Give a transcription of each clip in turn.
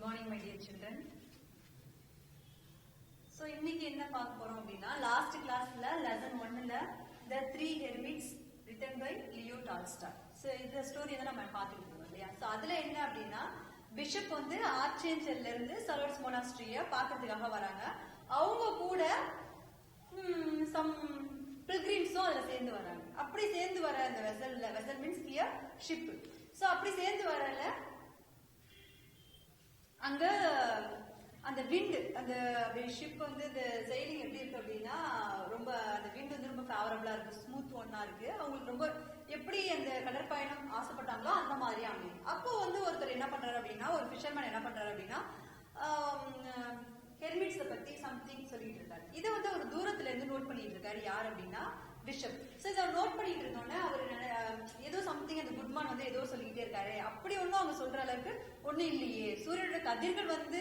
morning my dear children. So இன்னைக்கு என்ன பார்க்க போறோம் அப்படின்னா லாஸ்ட் கிளாஸ்ல லெசன் 1ல the three hermits written by Leo Tolstoy. So இந்த ஸ்டோரி தான் நம்ம பார்த்துட்டு இருக்கோம் இல்லையா. So அதுல என்ன அப்படின்னா பிஷப் வந்து ஆர்ச்சேஞ்சல்ல இருந்து சலோட்ஸ் மொனாஸ்ட்ரிய பார்க்கிறதுக்காக வராங்க. அவங்க கூட சம் பில்கிரிம்ஸும் அதுல சேர்ந்து வராங்க. அப்படி சேர்ந்து வர அந்த vessel means here ship. So அப்படி சேர்ந்து வரல அங்க அந்த விண்ட் அந்த ஷிப் வந்து இந்த செயிலிங் எப்படி இருக்கு அப்படின்னா ரொம்ப அந்த விண்ட் வந்து ரொம்ப ஃபேவரபிளா இருக்கு, ஸ்மூத் ஒன்னா இருக்கு. அவங்களுக்கு ரொம்ப எப்படி அந்த கடற்பயணம் ஆசைப்பட்டாங்களோ அந்த மாதிரி அமையும். அப்போ வந்து ஒருத்தர் என்ன பண்றாரு அப்படின்னா, ஒரு ஃபிஷர்மேன் என்ன பண்றாரு அப்படின்னா ஹெர்மிட்ஸை பத்தி சம்திங் சொல்லிட்டு இருக்காரு. இதை வந்து ஒரு தூரத்துல இருந்து நோட் பண்ணிட்டு இருக்காரு. யார் அப்படின்னா பிஷப். சோ இதை நோட் பண்ணிட்டு இருந்தோன்னே அவர் ஏதோ சம்திங் அந்த குட்மான் வந்து ஏதோ சொல்லிக்கிட்டே இருக்காரு. அப்படி ஒன்னும் அவங்க சொல்ற அளவுக்கு ஒண்ணும் இல்லையே, சூரியனோட கதிர்கள் வந்து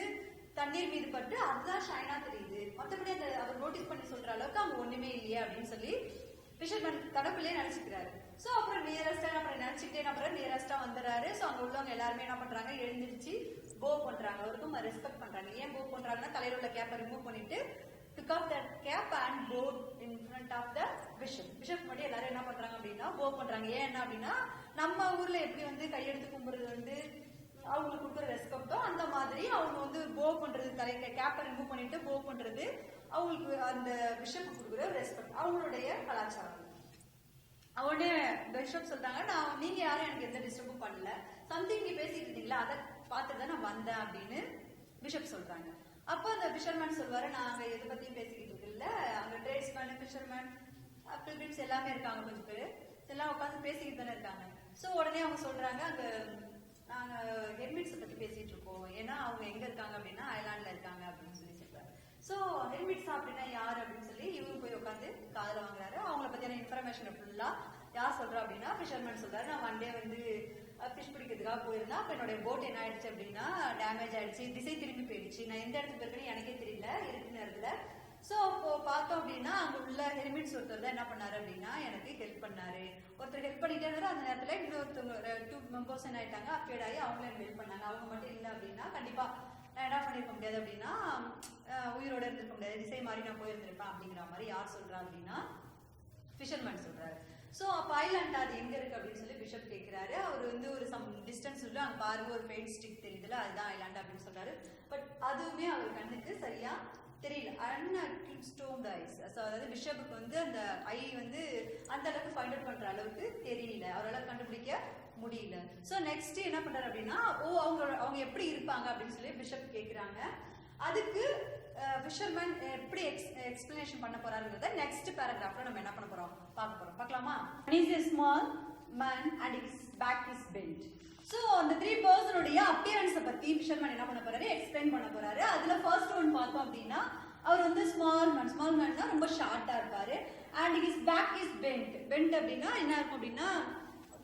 தண்ணீர் மீது பட்டு அதுதான் ஷைனா தெரியுது, மற்றபடி அந்த அவர் நோட்டீஸ் பண்ணி சொல்ற அளவுக்கு அவங்க ஒண்ணுமே இல்லையே அப்படின்னு சொல்லி பிஷர்மேன் தடப்புலயே நினைச்சுக்கிறாரு. சோ அப்புறம் நியரஸ்டா வந்துடுறாரு. சோ அங்க உள்ளவங்க எல்லாருமே என்ன பண்றாங்க, எழுந்திருச்சு போ பண்றாங்க, அவருக்கும் ரெஸ்பெக்ட் பண்றாங்க. ஏன் போ பண்றாங்கன்னா தலையில உள்ள கேப்பை ரிமூவ் பண்ணிட்டு took off that cap and bowed in front of the bishop. Bishop மட்டும் எல்லாரும் என்ன பண்றாங்க அப்படின்னா போ பண்றாங்க. ஏன் என்ன அப்படின்னா நம்ம ஊர்ல எப்படி வந்து கையெடுத்து கும்புறது வந்து அவங்களுக்கு கொடுக்குற ரெஸ்பெக்டோ அந்த மாதிரி அவங்க வந்து போ பண்றது, தலையில கேப்பை ரிமூவ் பண்ணிட்டு போ பண்றது அவங்களுக்கு அந்த பிஷப் கொடுக்குற ரெஸ்பெக்ட், அவங்களுடைய கலாச்சாரம். அவனே பிஷப் சொல்றாங்க, நீங்க யாரும் எனக்கு எந்த டிஸ்டர்பும் பண்ணல, சம்திங் நீ பேசிட்டு இருந்தீங்களா அதை பார்த்துதான் நான் வந்தேன் அப்படின்னு பிஷப் சொல்றாங்க. அப்ப அந்த பிஷர்மேன் சொல்வாரு, நாங்க எதை பத்தியும் பேசிக்கிட்டு இருக்குல்ல, அங்க ட்ரேட்ஸ்மேன் பிஷர்மேன் பில்கிரிம்ஸ் எல்லாமே இருக்காங்க, கொஞ்சம் பேரு எல்லாம் உட்காந்து பேசிக்கிட்டு தானே இருக்காங்க. சோ உடனே அவங்க சொல்றாங்க, அங்க நாங்க ஹெர்மிட்ஸை பத்தி பேசிட்டு இருக்கோம், ஏன்னா அவங்க எங்க இருக்காங்க அப்படின்னா ஐலாண்ட்ல இருக்காங்க அப்படின்னு சொல்லி சொல்றாரு. சோ ஹெர்மிட்ஸ் அப்படின்னா யாரு அப்படின்னு சொல்லி இவரு போய் உட்காந்து காதுல வாங்குறாரு. அவங்கள பத்தியான இன்ஃபர்மேஷன் ஃபுல்லா யார் சொல்றா அப்படின்னா பிஷர்மேன் சொல்றாரு. நான் ஒன் டே வந்து ஃபிஷ் பிடிக்கிறதுக்காக போயிருந்தா, அப்ப என்னோட போட் என்ன ஆயிடுச்சு அப்படின்னா டேமேஜ் ஆயிடுச்சு, திசை திரும்பி போயிடுச்சு, நான் எந்த இடத்துக்கு போயிருக்கேன்னு எனக்கே தெரியல இருக்கு நேரத்துல. சோ அப்போ பார்த்தோம் அப்படின்னா அங்க உள்ள ஹெர்மிட்ஸ் ஒருத்தர் தான் என்ன பண்ணாரு அப்படின்னா எனக்கு ஹெல்ப் பண்ணாரு. ஒருத்தர் ஹெல்ப் பண்ணிட்டே இருந்தாரு. அந்த நேரத்துல இன்னொருத்தவங்க 2 மெம்பர்ஸ் என்ன ஆயிட்டாங்க, அப்டேட் ஆகி அவங்களும் ஹெல்ப் பண்ணாங்க. அவங்க மட்டும் இல்லை அப்படின்னா கண்டிப்பா நான் என்ன பண்ணிருக்க முடியாது அப்படின்னா உயிரோட இருந்திருக்க முடியாது, திசை மாதிரி நான் போயிருந்திருப்பேன் அப்படிங்கிற மாதிரி யார் சொல்றா அப்படின்னா பிஷர்மேன் சொல்றாரு. சோ அப்ப ஐலாண்ட் அது எங்க இருக்கு அப்படின்னு சொல்லி பிஷப் கேட்கிறாரு. அவர் வந்து ஒரு சம் டிஸ்டன்ஸ் உள்ள அங்க பாருங்க ஒரு பெயிண்ட் ஸ்டிக் தெரியுதுல, அதுதான் ஐலாண்ட் அப்படின்னு சொல்றாரு. பட் அதுவுமே அவர் கண்ணுக்கு சரியா தெரியல. அன்அக்யூஸ்டோம்ட் ஐஸ், அதாவது பிஷப்புக்கு வந்து அந்த ஐ வந்து அந்த அளவுக்கு ஃபைண்ட் அவுட் பண்ற அளவுக்கு தெரியல, அவரால் கண்டுபிடிக்க முடியல. சோ நெக்ஸ்ட் என்ன பண்றாரு அப்படின்னா அவங்க எப்படி இருப்பாங்க அப்படின்னு சொல்லி பிஷப் கேக்குறாங்க. அதுக்கு ஃபிஷர்மேன் எப்படி எக்ஸ்பிளனேஷன் பண்ண போறாருங்கிறத நெக்ஸ்ட் பேராகிராஃப்ல நம்ம என்ன பண்ண போறோம் பார்க்கலாமா. He is a small man and his back is bent. So அந்த 3 பர்சனுடைய அப்பியரன்ஸ் பத்தி ஃபிஷர்மேன் என்ன பண்ண போறாரு, எக்ஸ்பிளைன் பண்ண போறாரு. அதுல ஃபர்ஸ்ட் ஒன் பார்த்தோம் அப்படின்னா அவர் வந்து ஸ்மால் மேன்னா ரொம்ப ஷார்ட்டா இருப்பாரு. and his back is bent அப்படின்னா என்ன இருக்கும் அப்படின்னா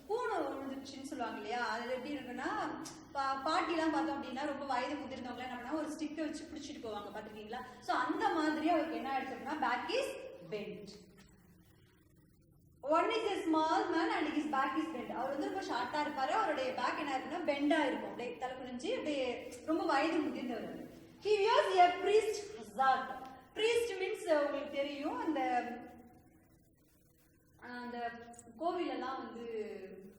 கூணு விழுந்துச்சுன்னு சொல்லுவாங்க இல்லையா. அதுல எப்படி இருக்குன்னா பாட்டி எல்லாம் பார்த்தோம் அப்படின்னா ரொம்ப வயது முதிர்ந்தவங்க என்ன பண்ணா ஒரு ஸ்டிக்கை வச்சு பிடிச்சிட்டு போவாங்க, பாத்துருக்கீங்களா. சோ அந்த மாதிரி அவருக்கு என்ன ஆயிடுச்சுன்னா back is bent. One is a small man and his back is bent. அவர் வந்து ரொம்ப ஷார்ட்டா இருப்பாரு, அவருடைய பேக் என்ன இருக்குன்னா பெண்டா இருக்கும், அப்படியே தலை குனிஞ்சு அப்படியே ரொம்ப வயது முதிர்ந்தவர். He wears a priest hazard. priest means உங்களுக்கு தெரியும் அந்த கோவில் எல்லாம் வந்து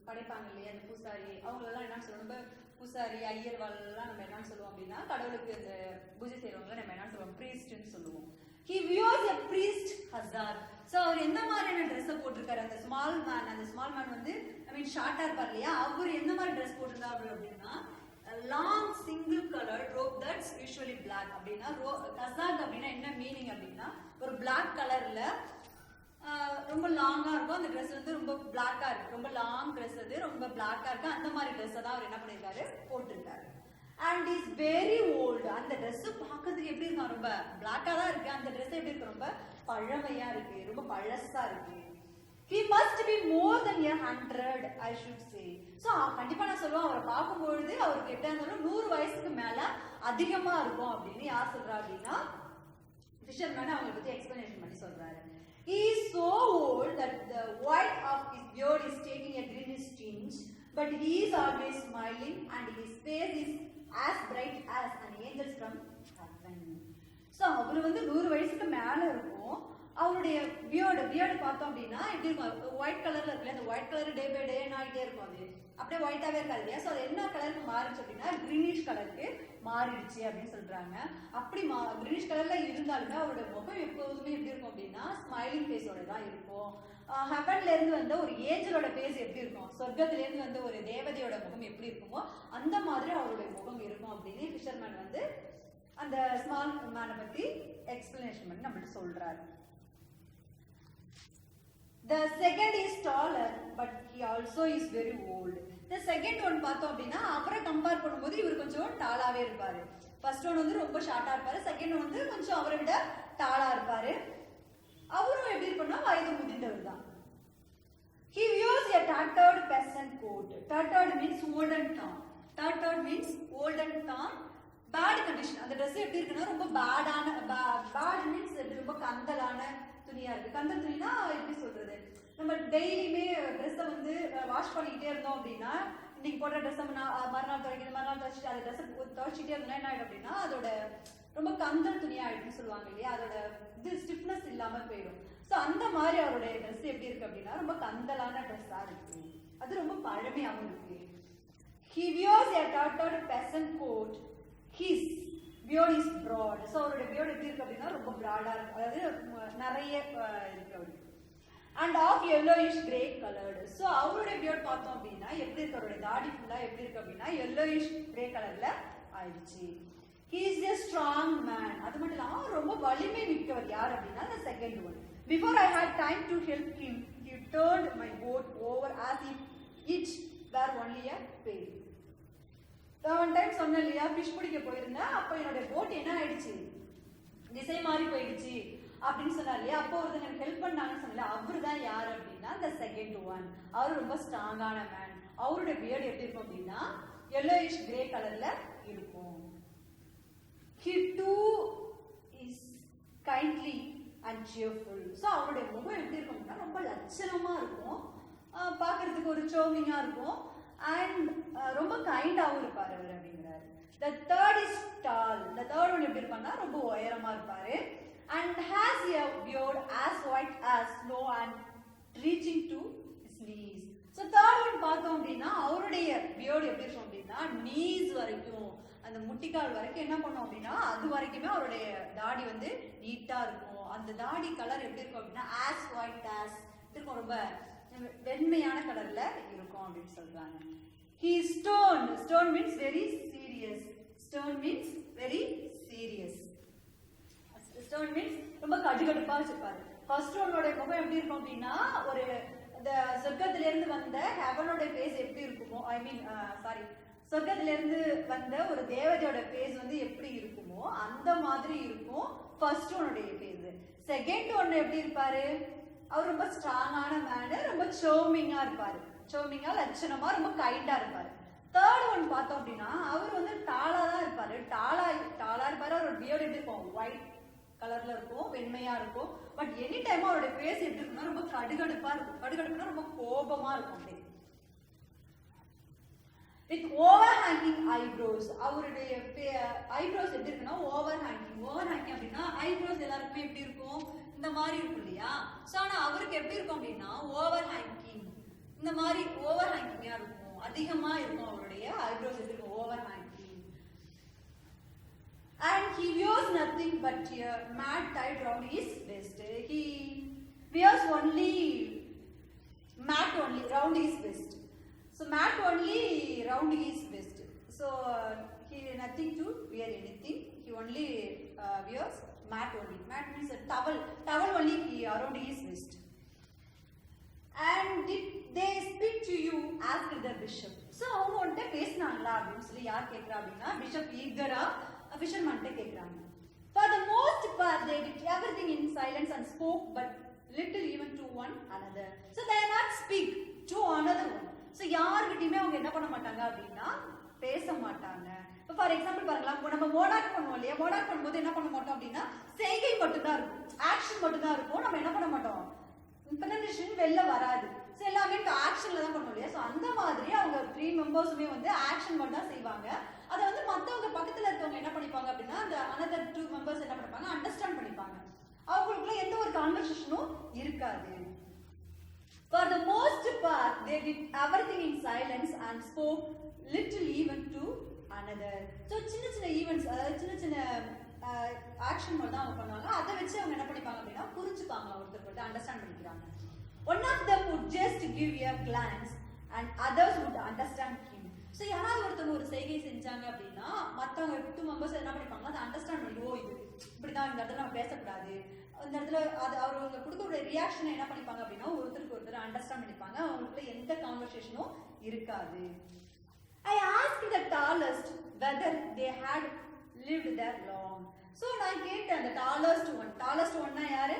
படைப்பாங்க இல்லையா, அந்த பூசாரி அவங்களெல்லாம் என்ன சொல்லுவாங்க, பூசாரி ஐயர்வாள் எல்லாம் நம்ம என்ன சொல்லுவோம் அப்படின்னா கடவுளுக்கு அந்த பூஜை செய்யறவங்க நம்ம என்ன சொல்லுவோம், பிரீஸ்ட்னு சொல்லுவோம். He wears a priest hazard. So அவர் எந்த மாதிரியான ட்ரெஸ் போட்டிருக்காரு, அந்த ஸ்மால் மேன் வந்து ஷார்ட்டா இருப்பார் இல்லையா, அவர் எந்த மாதிரி ட்ரெஸ் போட்டிருக்காரு அப்படின்னா long single colour robe that's usually black. அப்படின்னா ஹசார்ட் அப்படின்னா என்ன மீனிங் அப்படின்னா ஒரு பிளாக் கலர்ல ரொம்ப லாங்கா இருக்கும், அந்த ட்ரெஸ் வந்து ரொம்ப பிளாக்கா இருக்கு, ரொம்ப லாங் ட்ரெஸ் அது ரொம்ப பிளாக்கா இருக்கு, அந்த மாதிரி ட்ரெஸ் தான் அவர் என்ன பண்ணிருக்காரு போட்டிருக்காரு. And is very old. அந்த ட்ரெஸ் பாக்கிறதுக்கு எப்படி இருக்கா, ரொம்ப பிளாக்கா தான் இருக்கு, அந்த ட்ரெஸ் எப்படி இருக்கு, ரொம்ப பழமையா இருக்கு, ரொம்ப பழசா இருக்கு. He must be more than 100 I should say. So கண்டிப்பா நான் சொல்லுவேன், அவரை பார்க்கும்பொழுது அவருக்கு எப்படி இருந்தாலும் 100 வயசுக்கு மேல அதிகமா இருக்கும் அப்படின்னு யார் சொல்றா அப்படின்னா ஃபிஷர்மேன் அவங்களை பத்தி எக்ஸ்பிளனேஷன் பண்ணி சொல்றாரு. He is so old that the white of his beard is taking a greenish tinge, but he is always smiling and his face is as bright as an angels from heaven. So அவர் வந்து 100 வயசுக்கு மேல இருக்கும். அவருடைய beard பார்த்தோம் அப்படின்னா எப்படி இருக்கும், white கலர்ல இருக்குல்ல, அந்த white colour day by day ஆகிட்டே இருக்கும். அது அப்படியே ஒயிட்டாவே இருக்காது இல்லையா. ஸோ அது என்ன கலருக்கு மாறிடுச்சு அப்படின்னா கிரீனிஷ் கலருக்கு மாறிடுச்சு அப்படின்னு சொல்றாங்க. அப்படி கிரீனிஷ் கலர்ல இருந்தாலுமே அவரோட முகம் எப்போதுமே எப்படி இருக்கும் அப்படின்னா ஸ்மைலிங் ஃபேஸோட தான் இருக்கும். ஹெவன்ல இருந்து வந்த ஒரு ஏஞ்சலோட ஃபேஸ் எப்படி இருக்கும், சொர்க்கத்துல இருந்து வந்த ஒரு தேவதையோட முகம் எப்படி இருக்குமோ அந்த மாதிரி அவருடைய முகம் இருக்கும் அப்படின்னு ஃபிஷர்மேன் வந்து அந்த ஸ்மால் மேனை பத்தி எக்ஸ்பிளனேஷன் பண்ணி நம்மளுக்கு சொல்றாரு. The second is taller, but he also is very old. The second one பார்த்தோம் அப்படின்னா அவரை கம்பேர் பண்ணும்போது இவர் கொஞ்சம் டாலாவே இருப்பாரு. ஃபர்ஸ்ட் ஒன் வந்து ரொம்ப ஷார்ட்டா இருப்பாரு, செகண்ட் ஒன் வந்து கொஞ்சம் அவரை விட டாலா இருப்பாரு. அவரும் எப்படி இருப்பாருன்னா வயது முதிர்ந்தவர் தான். He wears a tattered peasant coat. Tattered means old and torn. Tattered means old and torn. Bad condition. அந்த Dress எப்படி இருக்குன்னா ரொம்ப பேடான, பேட் மீன்ஸ் ரொம்ப கந்தலான துணியா இருக்கு. கந்தல் துணினா எப்படி சொல்றது, நம்ம டெய்லியுமே ட்ரெஸ்ஸை வந்து வாஷ் பண்ணிக்கிட்டே இருந்தோம் அப்படின்னா இன்னைக்கு போடுற ட்ரெஸ்ஸை மறுநாள் துவைக்கணும், மறுநாள் துவைச்சிட்டு அந்த ட்ரெஸ்ஸை துவைச்சிட்டே இருந்தோம்னா என்ன ஆயிடும் அப்படின்னா அதோட ரொம்ப கந்தல் துணியா ஆயிடுன்னு சொல்லுவாங்க இல்லையா, அதோட இது ஸ்டிஃப்னஸ் இல்லாம போயிடும். ஸோ அந்த மாதிரி அவருடைய ட்ரெஸ் எப்படி இருக்கு அப்படின்னா ரொம்ப கந்தலான ட்ரெஸ்ஸா இருக்கு, அது ரொம்ப பழமையாகவும் இருக்கு. He wears a tattered peasant coat. His beard is broad. So அவருடைய பியர்ட் எப்படி இருக்கு அப்படின்னா ரொம்ப ப்ராடா இருக்கு, அதாவது நிறைய இருக்கு அவருக்கு. And half yellowish grey colored. So அவருடைய பியர்ட் பார்த்தோம் அப்படின்னா எப்படி இருக்கு, அவருடைய தாடி ஃபுல்லா எப்படி இருக்கு அப்படின்னா yellowish grey கலர்ல ஆயிடுச்சு. He is a strong man. அது மட்டும் இல்லாம ரொம்ப வலிமை மிக்கவர். யார் அப்படின்னா the second one. Before I had time to help him, he turned my boat over as if it were only a pail. One time சொன்னேன் இல்லையா, ஃபிஷ் பிடிக்க போயிருந்தேன், அப்போ என்னோட போட் என்ன ஆயிடுச்சு, திசை மாறி போயிடுச்சு அப்படின்னு சொன்னார் இல்லையா. அப்போ ஒருத்தங்க எனக்கு ஹெல்ப் பண்ணாங்கன்னு சொன்னல, அவரு தான் யார் அப்படின்னா the second one. அவர் ரொம்ப ஸ்ட்ராங்கான மேன். அவருடைய பியர்ட் எப்படி இருக்கும் அப்படின்னா yellowish grey கலர்ல இருக்கும். He too is kindly and cheerful. So அவருடைய முகம் எப்படி இருக்கும் அப்படின்னா ரொம்ப லட்சணமா இருக்கும், பார்க்கறதுக்கு ஒரு சோமிங்கா இருக்கும், அண்ட் ரொம்ப கைண்டாவும் இருப்பாரு அவர் அப்படிங்கிறாரு. The third is tall. The third one எப்படி இருப்பாருன்னா ரொம்ப உயரமா இருப்பாரு, and has a beard as white as snow and reaching to his knees. So third one பார்த்தோம் அப்படின்னா அவருடைய பியர்ட் எப்படி இருக்கும் அப்படின்னா knees வரைக்கும், அந்த முட்டிக்கால் வரைக்கும் என்ன பண்ணோம் அப்படின்னா அது வரைக்குமே அவருடைய தாடி வந்து நீட்டா இருக்கும். அந்த தாடி கலர் எப்படி இருக்கும் அப்படின்னா as white as இருக்கும், ரொம்ப வெண்மையான கலர்ல இருக்கும் அப்படின்னு சொல்றாங்க. He is stern. Stern means very serious. Stern means very serious. Stern means ரொம்ப கடுகடுப்பா வச்சிருப்பாரு. ஃபர்ஸ்ட் ஒன்னோட முகம் எப்படி இருக்கும் அப்படின்னா ஒரு இந்த சொர்க்கத்துல இருந்து வந்த ஹெவனோட ஃபேஸ் எப்படி இருக்குமோ, ஐ மீன் சாரி, சொர்க்கத்துல இருந்து வந்த ஒரு தேவதையோட ஃபேஸ் வந்து எப்படி இருக்குமோ அந்த மாதிரி இருக்கும் ஃபர்ஸ்ட் ஒன்னுடைய ஃபேஸ். செகண்ட் ஒன்னு எப்படி இருப்பாரு, அவர் ரொம்ப ஸ்ட்ராங்கான மேனு, ரொம்ப சோமிங்கா இருப்பாரு, சோமிங்கா லட்சணமா ரொம்ப கைண்டா இருப்பாரு. தேர்ட் ஒன் பார்த்தோம் அப்படின்னா அவர் வந்து டாலா தான் இருப்பாரு, டாலா இருப்பாரு. அவரோட பியர்ட் எப்படி இருக்கும், ஒயிட் கலர்ல இருக்கும், வெண்மையா இருக்கும். பட் எனி டைம் அவரோட ஃபேஸ் எப்படி இருக்குன்னா ரொம்ப கடுகடுப்பா இருக்கும். கடுகடுப்புனா ரொம்ப கோபமா இருக்கும் அப்படியே. With over hanging eyebrows. அவருடைய ஐப்ரோஸ் எப்படி இருக்குன்னா ஓவர் ஹேங்கிங். ஓவர் ஹேங்கிங் அப்படின்னா ஐப்ரோஸ் எல்லாருக்குமே எப்படி இருக்கும், இந்த மாதிரி இருக்கும் இல்லையா. ஸோ ஆனால் அவருக்கு எப்படி இருக்கும் அப்படின்னா ஓவர் ஹேங்கிங், இந்த மாதிரி ஓவர் ஹேங்கிங்கா இருக்கும், அதிகமா இருக்கும். அவருடைய ஐப்ரோஸ் எப்படி இருக்கும், over hanging. And he wears nothing but a mat tied round his waist. He wears only mat only round his waist. So mat only round his waist. So he nothing to wear anything. He only wears mat only. Mat means a towel only around his waist. And did they speak to you? Asked the bishop. So அவங்க வந்து பேசினாங்களா அப்படின்னு சொல்லி யார் கேட்கிறா அப்படின்னா bishop ஈகரா fisherman கேட்கிறாங்க. For the most part they did everything in silence and spoke but little even to one another. So they not speak to another one. So யார்கிட்டயுமே அவங்க என்ன பண்ண மாட்டாங்க அப்படின்னா பேச மாட்டாங்க. இப்போ ஃபார் எக்ஸாம்பிள் பாருங்களா, நம்ம மோடாக் பண்ணுவோம் இல்லையா, மோடாக் பண்ணும்போது என்ன பண்ண மாட்டோம் அப்படின்னா செய்கை மட்டும்தான் இருக்கும், ஆக்ஷன் மட்டும்தான் இருக்கும். நம்ம என்ன பண்ண மாட்டோம், ப்ரொனன்சியேஷன் வெளில வராது. ஸோ எல்லாமே ஆக்ஷன்ல தான் பண்ணுவோம் இல்லையா. ஸோ அந்த மாதிரி அவங்க 3 மெம்பர்ஸுமே வந்து ஆக்ஷன் மட்டும் தான் செய்வாங்க. அதை வந்து மத்தவங்க பக்கத்துல இருக்கவங்க என்ன பண்ணிப்பாங்க அப்படின்னா அந்த another 2 members என்ன பண்ணிப்பாங்க அண்டர்ஸ்டாண்ட் பண்ணிப்பாங்க. அவங்களுக்குள்ள எந்த ஒரு கான்வர்சேஷனும் இருக்காது. For the most part, they did everything in silence and spoke little even to another. So சின்ன ஈவெண்ட்ஸ், அதாவது சின்ன ஆக்ஷன் மட்டும் தான் அவங்க பண்ணுவாங்க. அதை வச்சு அவங்க என்ன பண்ணிப்பாங்க அப்படின்னா புரிஞ்சுப்பாங்க, ஒருத்தர் அண்டர்ஸ்டாண்ட் பண்ணிக்கிறாங்க. One of them would just give a glance and others would understand him. So யாராவது ஒருத்தவங்க ஒரு செய்கை செஞ்சாங்க அப்படின்னா மற்றவங்க 2 மெம்பர்ஸ் என்ன பண்ணிப்பாங்க அதை அண்டர்ஸ்டாண்ட் பண்ணி, ஓ இது இப்படிதான், இந்த இடத்துல நம்ம பேசக்கூடாது, அந்த இடத்துல அது அவங்க கொடுக்கக்கூடிய ரியாக்ஷனை என்ன பண்ணிப்பாங்க அப்படின்னா ஒருத்தருக்கு ஒருத்தர் அண்டர்ஸ்டாண்ட் பண்ணிப்பாங்க. அவங்களுக்குள்ள எந்த கான்வர்சேஷனும் இருக்காது. I asked the tallest whether they had lived there long. So நான் கேட்டேன் அந்த டாலஸ்ட் ஒன்னா யாரு,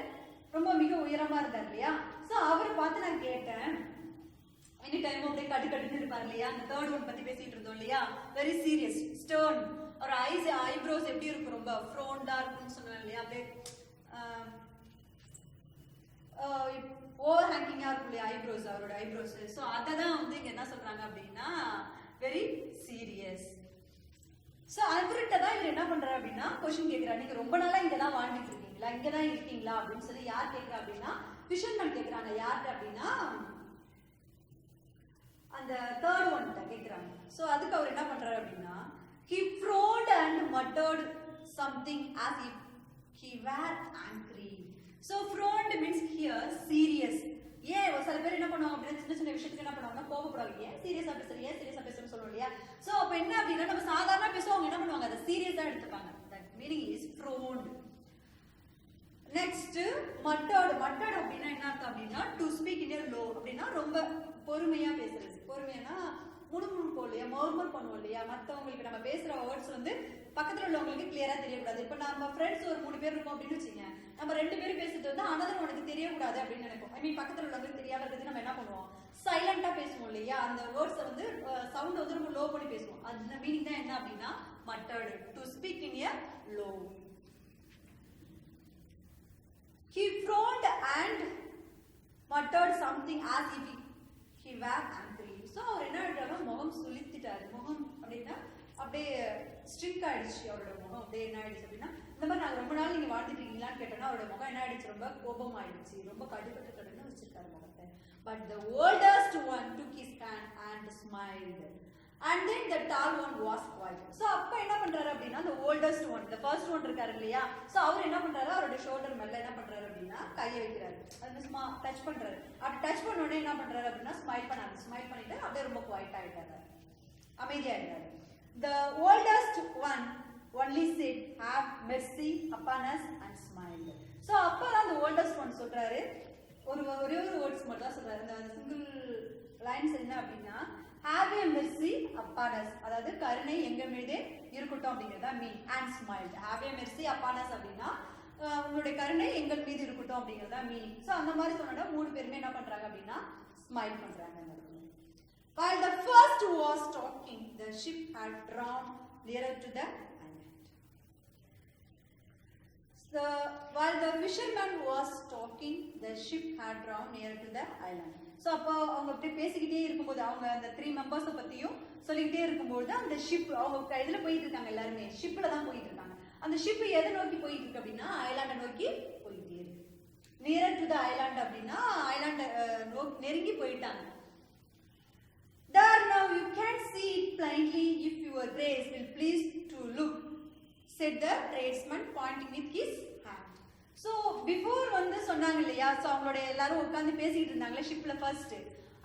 ரொம்ப மிக உயரமா இருந்தார் இல்லையா. ஸோ அவரை பார்த்து நான் கேட்டேன், எனி டைம் அப்படியே கடுன்னு இருப்பார் இல்லையா. அந்த தேர்ட் ஒன் பத்தி பேசிட்டு இருந்தோம் இல்லையா, வெரி சீரியஸ் ஸ்டர்ன், ஒரு ஐப்ரோஸ் எப்படி இருக்கும், ரொம்ப ஃப்ரோண்டா இருக்கும்னு சொன்னாங்க இல்லையா, அப்படியே ஓவர் ஹேங்கிங்கா இருக்கும் இல்லையா ஐப்ரோஸ், அவரோட ஐப்ரோஸ். ஸோ அதை தான் வந்து இங்க என்ன சொல்றாங்க அப்படின்னா வெரி சீரியஸ். ஸோ அவர்கிட்ட தான் இவர் என்ன பண்றாரு அப்படின்னா கொஸ்டின் கேட்கிறாரு, நீங்க ரொம்ப நாளா இங்கதான் வாழ்ந்துட்டு இருக்கீங்களா, இங்கதான் இருக்கீங்களா அப்படின்னு சொல்லி யார் கேட்கிறா அப்படின்னா ஃபிஷர்மேன் கேட்கிறாங்க. யார்கிட்ட அப்படின்னா அந்த தேர்ட் ஒன் கேட்கிறாங்க. ஸோ அதுக்கு அவர் என்ன பண்றாரு அப்படின்னா he frowned and muttered something as if he were angry. So frowned means here serious. ஏன் சில பேர் என்ன பண்ணுவாங்க அப்படின்னா சின்ன விஷயத்துக்கு என்ன பண்ணுவாங்கன்னா கோபப்படுவாங்க, ஏன் சீரியஸா பேசுறீங்க, சீரியஸா பேசுறேன்னு சொல்லுவோம் இல்லையா. ஸோ அப்ப என்ன அப்படின்னா நம்ம சாதாரண பேசுவோம், என்ன பண்ணுவாங்க அதை சீரியஸா எடுத்துப்பாங்க. that meaning is frowned. Next muttered அப்படின்னா என்ன அர்த்தம் அப்படின்னா to speak in a low அப்படின்னா ரொம்ப பொறுமையா பேசுறது. பொறுமையானா முணுமுணுப்போம் இல்லையா, மர்மர் பண்ணுவோம் இல்லையா, மற்றவங்களுக்கு நம்ம பேசுற வேர்ட்ஸ் வந்து பக்கத்துல உள்ளவங்களுக்கு கிளியரா தெரியக்கூடாது. இப்ப நம்ம ஃப்ரெண்ட்ஸ் ஒரு 3 பேர் இருக்கோம் அப்படின்னு வச்சுங்க, நம்ம 2 பேரும் பேசிட்டு வந்து அனதர் உனக்கு தெரியக்கூடாது அப்படின்னு நினைப்போம். ஐ மீன் பக்கத்துல உள்ளவங்களுக்கு தெரியாத இருக்கிறது நம்ம என்ன பண்ணுவோம், சைலண்டா பேசுவோம் இல்லையா. அந்த வேர்ட்ஸ் வந்து சவுண்ட் வந்து ரொம்ப லோ பண்ணி பேசுவோம். அந்த மீனிங் தான் என்ன அப்படின்னா muttered, to speak in a low. He frowned and muttered something as if he were angry. So அவர் என்ன ஆயிட்டாரு, முகம் சுளித்திட்டாரு. முகம் அப்படின்னா அப்படியே ஸ்ட்ரிக் ஆயிடுச்சு அவரோட முகம். அப்படியே என்ன ஆயிடுச்சு அப்படின்னா இந்த மாதிரி நாங்க ரொம்ப நாள் நீங்க வாழ்ந்துட்டு இருக்கீங்களான்னு கேட்டோம்னா அவரோட முகம் என்ன ஆயிடுச்சு, ரொம்ப கோபம் ஆயிடுச்சு, ரொம்ப கடுன்னு வச்சிருக்காரு முகத்தை. But the oldest one took his hand and smiled. And then the tall one was quiet. So அப்ப என்ன பண்றாரு அப்படின்னா the oldest one, the first one இருக்காரு இல்லையா, சோ அவர் என்ன பண்றாரு, அவரோட ஷோல்டர் மேல என்ன பண்றாரு அப்படின்னா கையை வைக்கிறாரு, அது சும்மா டச் பண்றாரு. அப்படி டச் பண்ண உடனே என்ன பண்றாரு அப்படின்னா ஸ்மைல் பண்ணிட்டு அப்படியே ரொம்ப குவைட் ஆயிட்டாரு, அமைதியா இருந்தாரு. The oldest one only said have mercy upon us and smiled. So அப்பதான் the oldest one சொல்றாரு, ஒரே ஒரு வேர்ட்ஸ் மட்டும் தான் சொல்றாரு. அந்த சிங்கிள் லைன்ஸ் என்ன அப்படின்னா have a mercy upon us, அதாவது கருணை எங்க மீது இருக்கட்டும் அப்படிங்கறதா மீன். and smiled, have a mercy upon us அப்படின்னா உங்களுடைய கருணை எங்கள் மீது இருக்கட்டும் அப்படிங்கறதா மீன். சோ அந்த மாதிரி சொன்னா 3 பேருமே என்ன பண்றாங்க அப்படின்னா ஸ்மைல் பண்றாங்க. While the first was talking, the ship had drawn nearer to the island. While the fisherman was talking, the ship had drawn nearer to the island. So அப்போ அவங்க அப்படியே பேசிக்கிட்டே இருக்கும்போது அவங்க அந்த 3 மெம்பர்ஸை பத்தியும் சொல்லிக்கிட்டே இருக்கும்போது அந்த ஷிப் அவங்க இதுல போயிட்டு இருக்காங்க, எல்லாருமே ஷிப்ல தான் போயிட்டு இருக்காங்க. அந்த ஷிப் எதை நோக்கி போயிட்டு இருக்கு அப்படின்னா ஐலாண்டை நோக்கி போயிட்டே இருக்கு. நியர் டு த ஐலாண்ட் அப்படின்னா ஐலாண்டை நெருங்கி போயிட்டாங்க. There now you can see it plainly if your grace will please to look, said the tradesman pointing with his hand. So before வந்து சொன்னாங்க இல்லையா, சோ அவங்களோட எல்லாரும் உட்கார்ந்து பேசிட்டு இருந்தாங்களே ஷிப்ல ஃபர்ஸ்ட்,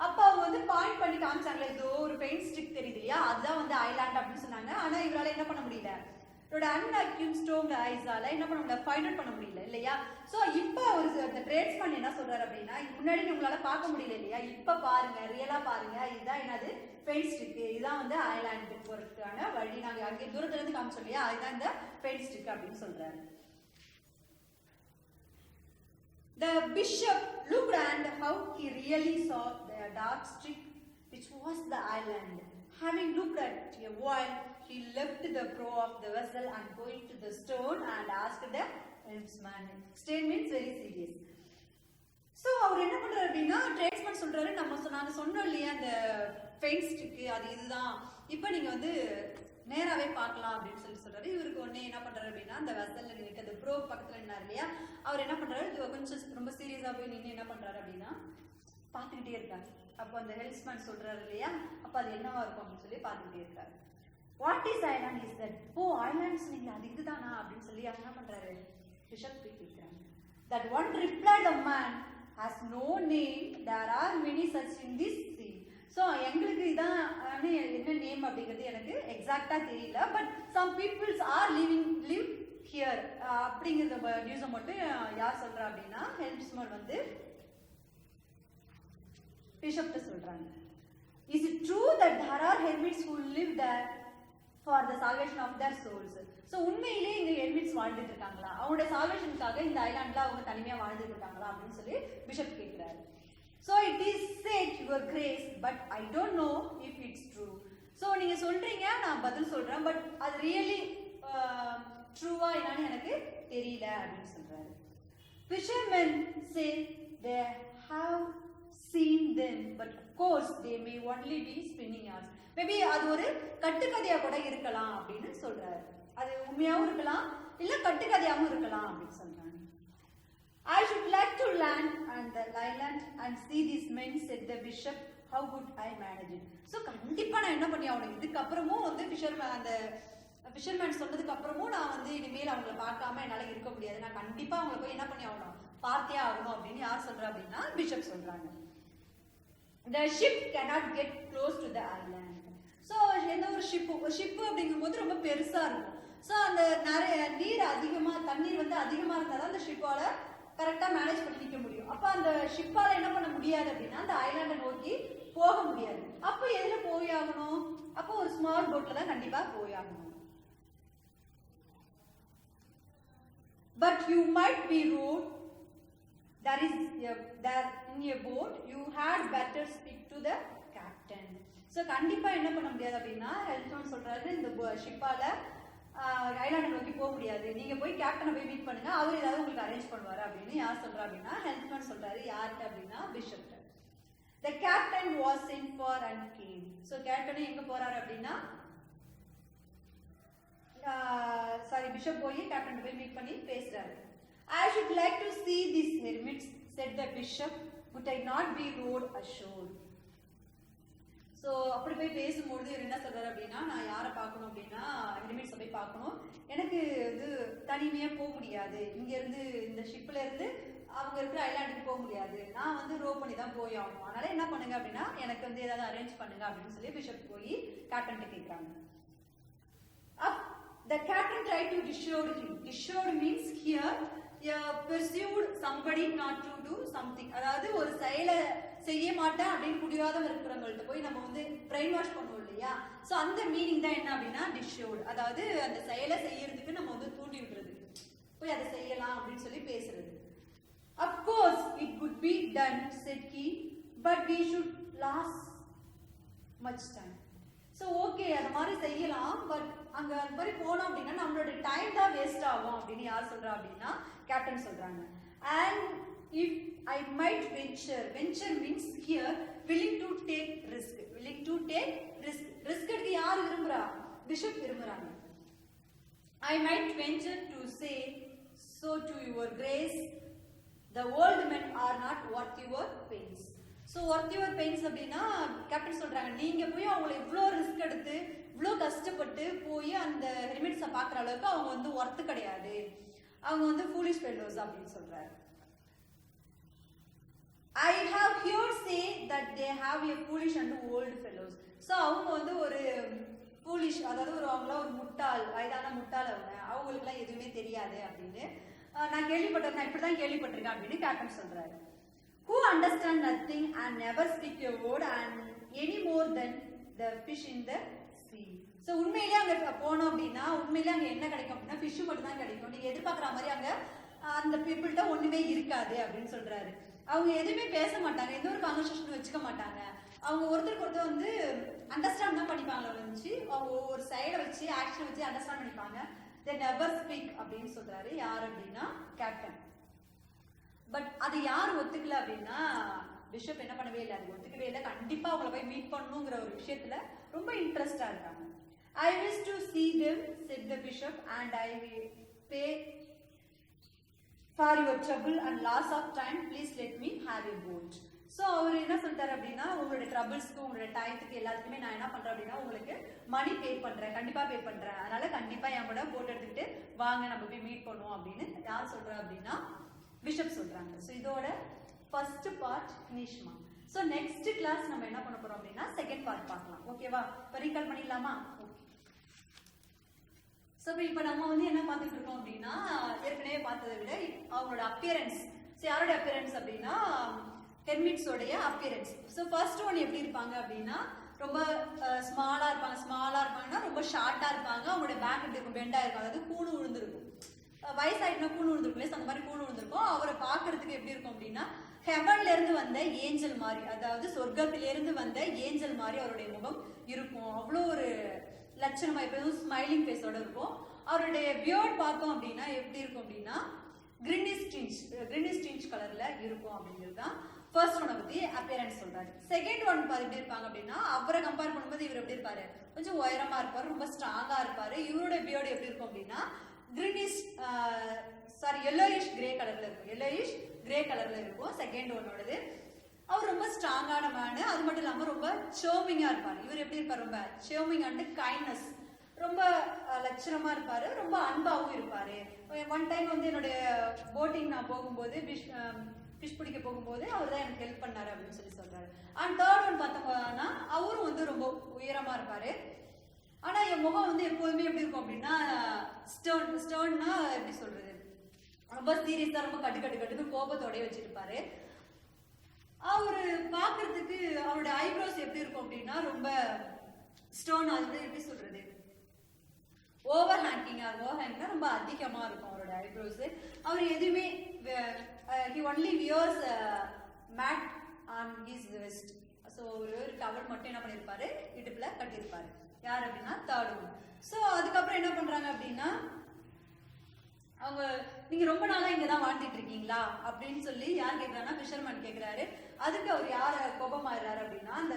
அப்ப அவங்க வந்து பாயிண்ட் பண்ணி காமிச்சாங்களே, இதோ ஒரு பெயிண்ட் ஸ்டிக் தெரியுது இல்லையா, அதுதான் வந்து ஐலாண்ட் அப்படின்னு சொன்னாங்க. ஆனா இவரால என்ன பண்ண முடியல, இவரோட அன்அக்யூஸ்டோங்க ஐஸால என்ன பண்ண முடியல, ஃபைண்ட் அவுட் பண்ண முடியல இல்லையா. சோ இப்போ ஒரு அந்த ட்ரேட்ஸ்மேன் என்ன சொல்றாரு அப்படின்னா, முன்னாடி உங்களால பார்க்க முடியல இல்லையா, இப்ப பாருங்க, ரியலா பாருங்க, இதுதான் என்னது பெயிண்ட் ஸ்டிக், இதுதான் வந்து ஐலாண்டு போறதுக்கான வழி, நாங்க அங்கே தூரத்துல இருந்து காமிச்சோம் இல்லையா, அதுதான் இந்த பெயிண்ட் ஸ்டிக் அப்படின்னு சொல்றாரு. The bishop looked and how he really saw the dark streak which was the island. Having looked at a while, he left the prow of the vessel and going to the stern and asked the helmsman. Stern means very serious. So அவர் என்ன பண்றாரு அப்படின்னா tradesman சொல்றாரு, நாங்க சொன்னோம் இல்லையா அந்த paint stick அது இதுதான், இப்போ நீங்க வந்து நேராவே பார்க்கலாம் அப்படின்னு சொல்றாரு. இவருக்கு உடனே என்ன பண்றாரு அப்படின்னா அந்த வெசல்ல நின்னுட்டு அந்த ப்ரோ பக்கத்துல நின்னாரு இல்லையா, அவர் என்ன பண்றாரு கொஞ்சம் ரொம்ப சீரியஸா போய் நின்று என்ன பண்றாரு அப்படின்னா பார்த்துக்கிட்டே இருக்காரு. அப்போ அந்த ஹெல்ப்ஸ்மேன் சொல்றாரு இல்லையா, அப்ப அது என்னவா இருக்கும் அப்படின்னு சொல்லி பார்த்துக்கிட்டே இருக்காரு. What is island is that? Oh islands நீங்க அது இதுதானா அப்படின்னு சொல்லி என்ன பண்றாரு பிஷப் கேட்கிறாங்க. That one replied the man has no name, there are many such in this sea. So எங்களுக்கு இதான் என்ன நேம் அப்படிங்கிறது எனக்கு எக்ஸாக்டா தெரியல, but some peoples are live here அப்படிங்கிற நியூஸை மட்டும் யார் சொல்றா அப்படின்னா ஹெல்ப்ஸ்மேன் வந்து பிஷப்ட்ட சொல்றாங்க. Is it true that there are hermits who live there for the salvation of their souls? So உண்மையிலேயே இங்க ஹெர்மிட்ஸ் வாழ்ந்துட்டு இருக்காங்களா, அவங்களுடைய சால்வேஷனுக்காக இந்த ஐலாண்ட்ல அவங்க தனிமையா வாழ்ந்துட்டு இருக்காங்களா அப்படின்னு சொல்லி பிஷப் கேட்கிறாரு. So it is said, your grace, but I don't know if it's true. So நீங்க சொல்றீங்க, நான் பதில் சொல்றேன், பட் அது ரியலி ட்ரூவா என்னன்னு எனக்கு தெரியல அப்படின்னு சொல்றாரு. Fishermen say they have seen them, but of course they may only be spinning yarns. Maybe அது ஒரு கட்டுக்கதையா கூட இருக்கலாம் அப்படின்னு சொல்றாரு. அது உண்மையாவும் இருக்கலாம், இல்ல கட்டுக்கதையாவும் இருக்கலாம் அப்படின்னு சொல்றாங்க. I should like to land on the island and see these men, said the bishop. How would I manage it? So கண்டிப்பா நான் என்ன பண்ணி ஆகணும், இதுக்கு அப்புறமும் வந்து ஃபிஷர்மேன் சொன்னதுக்கு அப்புறமும் நான் வந்து இனிமேல் அவங்கள பார்க்காம என்னால இருக்க முடியாது, நான் கண்டிப்பா அவங்களை போய் என்ன பண்ணி ஆகணும், பார்த்தே ஆகணும் அப்படின்னு யார் சொல்றா அப்படின்னா பிஷப் சொல்றாங்க. The ship cannot get close to the island. So எந்த ஒரு ஷிப் அப்படிங்கும்போது ரொம்ப பெருசா இருக்கும். ஸோ அந்த நிறைய தண்ணீர் வந்து அதிகமா இருந்தாலும் அந்த ஷிப்பால கரெக்டா மேனேஜ் பண்ணி நிக்க முடியும். அப்ப அந்த ஷிப்பால என்ன பண்ண முடியாது அப்படின்னா அந்த ஐலாண்டை நோக்கி போக முடியாது. அப்ப எதுல போய் ஆகணும், அப்போ ஒரு ஸ்மால் போட்ல தான் கண்டிப்பா போய் ஆகணும். But you might be rude. There in a boat you had better speak to the captain. So கண்டிப்பா என்ன பண்ண முடியாது அப்படின்னா ஹெல்ப்ஸ்மேன் சொல்றாரு, இந்த ஷிப்பால ஐலாண்டை நோக்கி போக முடியாது, நீங்க போய் கேப்டனை போய் மீட் பண்ணுங்க, அவர் ஏதாவது உங்களுக்கு அரேஞ்ச் பண்ணுவாரு அப்படின்னு யார் சொல்றா அப்படின்னா ஹெல்ப்ஸ்மேன் சொல்றாரு. யார்கிட்ட அப்படின்னா பிஷப்ட்ட. The captain was sent for and came. So captain எங்க போறாரு அப்படின்னா பிஷப் போய் கேப்டன் போய் மீட் பண்ணி பேசுறாரு. I should like to see these hermits, said the bishop, would I not be rowed ashore? So அப்படி போய் பேசும்பொழுது இவர் என்ன சொல்றாரு அப்படின்னா நான் யாரை பார்க்கணும் அப்படின்னா ஹெர்மிட்ஸை போய் பார்க்கணும், எனக்கு இது தனிமையா போக முடியாது, இங்க இருந்து இந்த ஷிப்ல இருந்து அவங்க இருக்கிற ஐலாண்டுக்கு போக முடியாது, நான் வந்து ரோ பண்ணி தான் போய் ஆகணும், அதனால என்ன பண்ணுங்க அப்படின்னா எனக்கு வந்து ஏதாவது அரேஞ்ச் பண்ணுங்க அப்படின்னு சொல்லி பிஷப் போய் கேப்டன்ட்ட கேட்கிறாங்க. The captain tried to dissuade him. Dissuade means here pursued somebody not to do something. அதாவது ஒரு செயலை செய்ய மாட்டேன் அப்படின்னு முடியாதவங்க இருக்கிறவங்கள்ட்ட போய் நம்ம வந்து பிரெயின் வாஷ் பண்ணுவோம் இல்லையா, சோ அந்த மீனிங் தான் என்ன அப்படின்னா டிஷ்யூட், அதாவது அந்த செயலை செய்யறதுக்கு நம்ம வந்து தூண்டி விடுறது, போய் அதை செய்யலாம் அப்படின்னு சொல்லி பேசுறது. Of course it could be done, said he, but we should last much time. So okay அது மாதிரி செய்யலாம், பட் அங்க அது மாதிரி போனோம் அப்படின்னா நம்மளோட டைம் தான் வேஸ்ட் ஆகும் அப்படின்னு யார் சொல்றா அப்படின்னா கேப்டன் சொல்றாங்க. And if I might venture means here willing to take risk. Risk எடுக்க யார் விரும்புறா, பிஷப் விரும்புறாங்க. I might venture to say so to your grace, the old men are not worth your pains. So worth your pains அப்படின்னா captain சொல்றாங்க, நீங்க போய் அவங்களை இவ்வளோ ரிஸ்க் எடுத்து இவ்வளோ கஷ்டப்பட்டு போய் அந்த ஹெர்மிட்ஸை பார்க்குற அளவுக்கு அவங்க வந்து ஒர்த்து கிடையாது, அவங்க வந்து ஃபூலிஷ் ஃபெல்லோஸ் அப்படின்னு சொல்றாரு. I have heard say that they have a foolish and old fellows. So அவங்க வந்து ஒரு ஃபூலிஷ், அதாவது அவங்களாம் ஒரு முட்டாள், வயதான முட்டாள், அவங்களுக்குலாம் எதுவுமே தெரியாது அப்படின்னு நான் கேள்விப்பட்டேன், நான் இப்படிதான் கேள்விப்பட்டிருக்கேன் அப்படின்னு கேப்டன் சொல்றாரு. Who understand nothing and never speak a word and any more than the fish in the sea. So உண்மையிலே அங்க போனோம் அப்படின்னா உண்மையிலே அங்க என்ன கிடைக்கும் அப்படின்னா ஃபிஷ் மட்டும் தான் கிடைக்கும், நீங்க எதிர்பார்க்குற மாதிரி அங்க அந்த பீப்புள்கிட்ட ஒண்ணுமே இருக்காது அப்படின்னு சொல்றாரு. அவங்க எதுவுமே பேச மாட்டாங்க, எந்த ஒரு கான்வர்சேஷன் வச்சுக்க மாட்டாங்க, அவங்க ஒருத்தருக்கு ஒருத்தர் வந்து அண்டர்ஸ்டாண்ட் தான் பண்ணிப்பாங்க வச்சு, அவங்க ஒரு சைடை வச்சு ஆக்ஷன் வச்சு அண்டர்ஸ்டாண்ட் பண்ணிப்பாங்க. they never speak அப்படின்னு சொல்றாரு. யார் அப்படின்னா கேப்டன். பட் அது யார் ஒத்துக்கல அப்படின்னா பிஷப் என்ன பண்ணவே இல்லை, அது ஒத்துக்கவே இல்லை, கண்டிப்பா அவங்களை போய் மீட் பண்ணணுங்கிற ஒரு விஷயத்துல ரொம்ப இன்ட்ரெஸ்டா இருக்காங்க. I wish to see them, said the bishop, and I will pay for your trouble and loss of time. Please let me have a boat. So அவர் என்ன சொல்லிட்டாரு அப்படின்னா, உங்களோட ட்ரபிள்ஸ்க்கு உங்களோட டயத்துக்கு எல்லாத்துக்குமே நான் என்ன பண்றேன் அப்படின்னா உங்களுக்கு மணி பே பண்றேன், கண்டிப்பா பே பண்றேன், அதனால கண்டிப்பா என் கூட போட் எடுத்துக்கிட்டு வாங்க நம்ம போய் மீட் பண்ணுவோம் அப்படின்னு யார் சொல்றா அப்படின்னா பிஷப் சொல்றாங்க. ஸோ இதோட ஃபர்ஸ்ட் பார்ட் ஃபினிஷ்மா. ஸோ நெக்ஸ்ட் கிளாஸ் நம்ம என்ன பண்ண போறோம் அப்படின்னா செகண்ட் பார்ட் பார்க்கலாம். ஓகேவா? இப்போ ரீகால் பண்ணிடலாமா? ஓகே. ஸோ இப்போ நம்ம வந்து என்ன பார்த்துட்டு இருக்கோம் அப்படின்னா, ஏற்கனவே பார்த்ததை விட அவங்களோட அப்பியரன்ஸ். ஸோ யாரோட அப்பியரன்ஸ் அப்படின்னா ஹெர்மிட்ஸோடைய அப்பியரன்ஸ். ஸோ ஃபர்ஸ்ட் ஒன் எப்படி இருப்பாங்க அப்படின்னா ரொம்ப ஸ்மாலா இருப்பாங்க. ஸ்மாலா இருப்பாங்கன்னா ரொம்ப ஷார்ட்டா இருப்பாங்க. அவங்களோட பேக் எப்படி இருக்கும், பெண்டா இருக்கும், அதாவது கூணு விழுந்திருக்கும். வயசாயிட்டுனா கூணு விழுந்திருக்கும், அந்த மாதிரி கூணு விழுந்திருக்கும். அவரை பார்க்கறதுக்கு எப்படி இருக்கும் அப்படின்னா ஹெவன்ல இருந்து வந்த ஏஞ்சல் மாதிரி, அதாவது சொர்க்கத்திலிருந்து வந்த ஏஞ்சல் மாதிரி அவருடைய முகம் இருக்கும். அவ்வளோ ஒரு லட்சணமா எப்போதும் ஸ்மைலிங் ஃபேஸோட இருக்கும். அவருடைய பியர்ட் பார்த்தோம் அப்படின்னா எப்படி இருக்கும் அப்படின்னா கிரீனிஷ் கலர்ல இருக்கும் அப்படிங்கிறது தான் ஃபர்ஸ்ட் ஒன் பத்தி அப்பியரன்ஸ் சொல்றாரு. செகண்ட் ஒன் எப்படி இருப்பாங்க அப்படின்னா அவரை கம்பேர் பண்ணும்போது இவர் எப்படி இருப்பாரு, கொஞ்சம் உயரமா இருப்பாரு, ரொம்ப ஸ்ட்ராங்கா இருப்பாரு. இவரோட பியர்டு எப்படி இருக்கும் அப்படின்னா yellowish கிரே கலர்ல இருக்கும். yellowish கிரே கலர்ல இருக்கும் செகண்ட் ஒன்னோடது. அவர் ரொம்ப ஸ்ட்ராங்கான மேனு. அது மட்டும் இல்லாம ரொம்ப சார்மிங்கா இருப்பாரு. இவர் எப்படி இருப்பாரு, ரொம்ப சார்மிங் அண்ட் கைண்ட்னஸ், ரொம்ப லட்சணமா இருப்பாரு, ரொம்ப அன்பாவும் இருப்பாரு. ஒன் டைம் வந்து என்னுடைய போட்டிங் நான் போகும்போது ஃபிஷ் பிடிக்க போகும்போது அவர் தான் எனக்கு ஹெல்ப் பண்ணாரு அப்படின்னு சொல்லி சொல்றாரு. அண்ட் தேர்ட் ஒன் பார்த்தோம்னா அவரும் வந்து ரொம்ப உயரமா இருப்பாரு. ஆனா என் முகம் வந்து எப்போதுமே எப்படி இருக்கும் அப்படின்னா ஸ்டர்ன்னா எப்படி சொல்றது, ரொம்ப சீரியஸா, ரொம்ப கட்டு கோபத்தோடய வச்சிருப்பாரு. அவரு பாக்குறதுக்கு அவருடைய ஐப்ரோஸ் எப்படி இருக்கும் அப்படின்னா ரொம்ப ஸ்டோன், அது எப்படி சொல்றது, ஓவர் ஹேங்கிங்னா ரொம்ப அதிகமா இருக்கும் அவரோட ஐப்ரோஸ். அவர் எதுவுமே he only wears mat on his wrist. So ஒரு டவல் மட்டும் என்ன பண்ணிருப்பாரு, இடுப்புல கட்டியிருப்பாரு. யார் அப்படின்னா தேர்ட் ஒன். ஸோ அதுக்கப்புறம் என்ன பண்றாங்க அப்படின்னா அவங்க நீங்க ரொம்ப நாளா இங்கதான் வாழ்ந்துட்டு இருக்கீங்களா அப்படின்னு சொல்லி யார் கேட்கறாங்கன்னா ஃபிஷர்மேன் கேட்கிறாரு. அதுக்கு அவர் யார கோபமாயிடுறாரு அப்படின்னா அந்த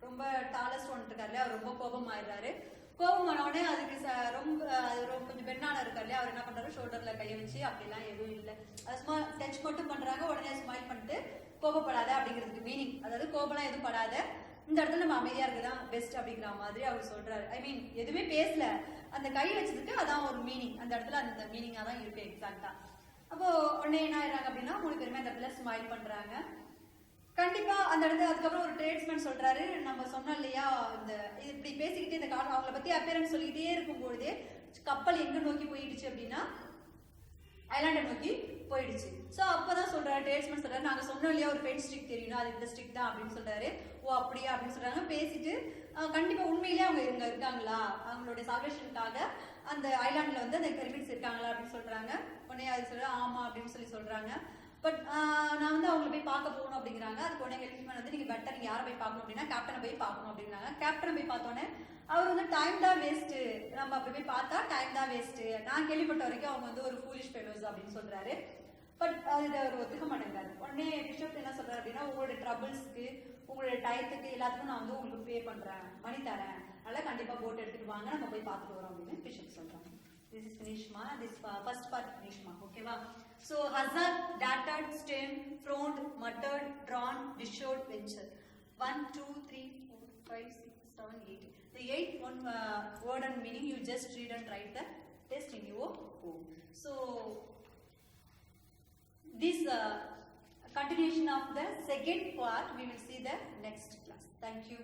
ரொம்ப டாலஸ்ட் ஒன் இருக்காரு, அவர் ரொம்ப கோபமாயிடுறாரு. கோபமானோடனே அதுக்கு ரொம்ப கொஞ்சம் பெண்ணான இருக்காரு, அவர் என்ன பண்றாரு, ஷோல்டர்ல கையை வச்சு அப்படிலாம் எதுவும் இல்லை, அது சும்மா டச் மட்டும் பண்றாங்க. உடனே ஸ்மைல் பண்ணிட்டு கோபப்படாத அப்படிங்கிறதுக்கு மீனிங், அதாவது கோபம்லாம் எதுவும் படாத, இந்த இடத்துல நம்ம அமைதியா இருக்குதான் பெஸ்ட் அப்படிங்கிற மாதிரி அவர் சொல்றாரு. ஐ மீன் எதுவுமே பேசல, அந்த கை வச்சதுக்கு அதான் ஒரு மீனிங், அந்த இடத்துல அந்த மீனிங்கா தான் இருக்கு எக்ஸாக்டா. அப்போ உடனே என்ன ஆயிடுறாங்க அப்படின்னா 3 பேருமே அந்த இடத்துல ஸ்மைல் பண்றாங்க. கண்டிப்பா அந்த இடத்துல அதுக்கப்புறம் ஒரு ட்ரேட்ஸ்மேன் சொல்றாரு, நம்ம சொன்னோம் இல்லையா, இந்த இப்படி பேசிக்கிட்டே இந்த அவங்கள பத்தி அப்பியரன்ஸ் சொல்லிக்கிட்டே இருக்கும்பொழுது கப்பல் எங்க நோக்கி போயிடுச்சு அப்படின்னா ஐலாண்டை நோக்கி போயிடுச்சு. ஸோ அப்பதான் சொல்றாரு, ட்ரேட்ஸ்மேன் சொல்றாரு, நாங்க சொன்னோம் இல்லையா ஒரு பென் ஸ்டிக் தெரியும், அது இந்த ஸ்டிக் தான் அப்படின்னு சொல்றாரு. ஓ அப்படியா அப்படின்னு சொல்றாங்க. பேசிட்டு கண்டிப்பா உண்மையிலேயே அவங்க இங்க இருக்காங்களா, அவங்களுடைய சால்வேஷனுக்காக அந்த ஐலாண்ட்ல வந்து அந்த ஹெர்மிட்ஸ் இருக்காங்களா அப்படின்னு சொல்றாங்க. உடனே அது சொல்ற ஆமா அப்படின்னு சொல்லி சொல்றாங்க. பட் நான் வந்து அவங்களை போய் பார்க்க போகணும் அப்படிங்கிறாங்க. அதுக்கு உடனே ஹெல்ப்மேன் வந்து நீங்க பெட்டர் நீங்க யாரை போய் பார்க்கணும் அப்படின்னா கேப்டனை போய் பார்க்கணும் அப்படிங்கிறாங்க. கேப்டனை போய் பார்த்தோன்னே அவர் வந்து டைம் தான் வேஸ்ட், நம்ம அப்படி போய் பார்த்தா டைம் தான் வேஸ்ட், நான் கேள்விப்பட்ட வரைக்கும் அவங்க வந்து ஒரு ஃபூலிஷ் ஃபெலோஸ் அப்படின்னு சொல்றாரு. பட் அதுல அவர் ஒத்துக்க மாட்டேங்கிறாரு. உடனே பிஷப் என்ன சொல்றாரு அப்படின்னா உங்களோட ட்ரபிள்ஸ்க்கு உங்களோட டயத்துக்கு எல்லாத்துக்கும் நான் வந்து உங்களுக்கு பே பண்றேன், மணி தரேன், அதனால கண்டிப்பா போட் எடுத்துட்டு வாங்க, நம்ம போய் பார்த்துட்டு வரோம் அப்படின்னு பிஷப் சொல்றாங்க. This is finishma. This first part finishma. Okay, va? So hazard, darted, stem, frowned, muttered, drawn, wishowed, venture. 1, 2, 3, 4, 5, 6, 7, 8. The 8th one word and meaning you just read and write the test in your home. So this continuation of the second part we will see the next class. Thank you.